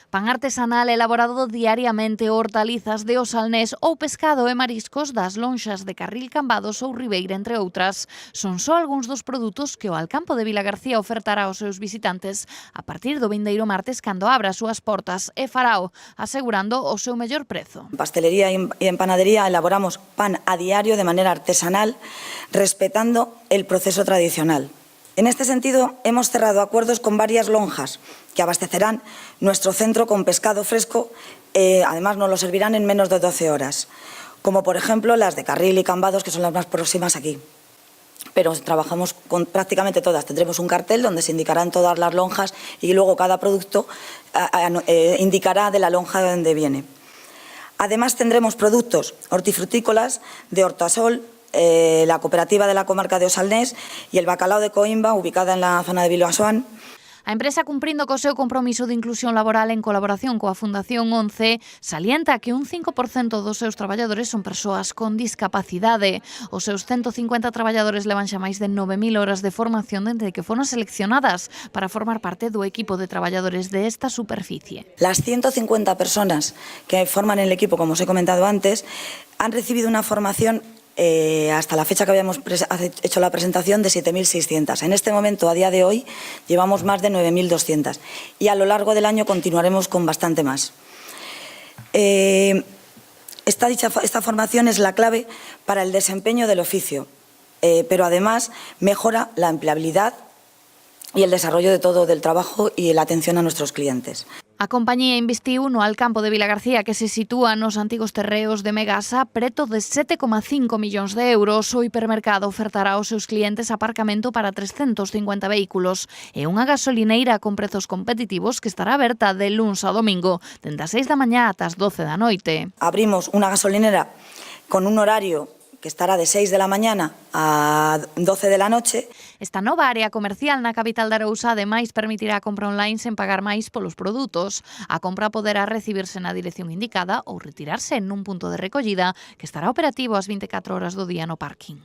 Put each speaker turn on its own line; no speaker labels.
Pan artesanal elaborado diariamente, hortalizas de Osalnés ou pescado e mariscos das lonxas de Carril Cambados ou Ribeira, entre outras. Son só algúns dos produtos que o Alcampo de Vilagarcía ofertará aos seus visitantes a partir do vindeiro martes cando abra as súas portas e farao, asegurando o seu mellor prezo.
En pastelería y en panadería elaboramos pan a diario de manera artesanal, respetando el proceso tradicional. En este sentido, hemos cerrado acuerdos con varias lonjas que abastecerán nuestro centro con pescado fresco, además nos lo servirán en menos de 12 horas, como por ejemplo las de Carril y Cambados, que son las más próximas aquí. Pero trabajamos con prácticamente todas. Tendremos un cartel donde se indicarán todas las lonjas y luego cada producto indicará de la lonja de donde viene. Además tendremos productos hortifrutícolas de Hortasol, la cooperativa de la comarca de Osalnés y el bacalao de Coimba, ubicada en la zona de Biloasoán.
A empresa, cumprindo co seu compromiso de inclusión laboral en colaboración coa Fundación 11, salienta que un 5% dos seus traballadores son persoas con discapacidade. Os seus 150 traballadores levan xa máis de 9.000 horas de formación desde que foron seleccionadas para formar parte do equipo de traballadores de esta superficie.
Las 150 personas que forman el equipo, como os he comentado antes, han recibido una formación hasta la fecha que habíamos hecho la presentación de 7.600. En este momento, a día de hoy, llevamos más de 9.200 y a lo largo del año continuaremos con bastante más. Esta formación es la clave para el desempeño del oficio, pero además mejora la empleabilidad y el desarrollo de todo del trabajo y la atención a nuestros clientes.
A compañía investiu no Alcampo de Vilagarcía, que se sitúa nos antigos terreos de Megasa, preto de 7,5 millóns de euros. O hipermercado ofertará aos seus clientes aparcamento para 350 vehículos e unha gasolineira con prezos competitivos que estará aberta de luns a domingo, dende as 6 da mañá ata as 12 da noite.
Abrimos unha gasolinera con un horario que estará de 6 de la mañana a 12 de la noche.
Esta nova área comercial na capital de Arousa ademais permitirá a compra online sen pagar máis polos produtos. A compra poderá recibirse na dirección indicada ou retirarse nun punto de recollida que estará operativo ás 24 horas do día no parking.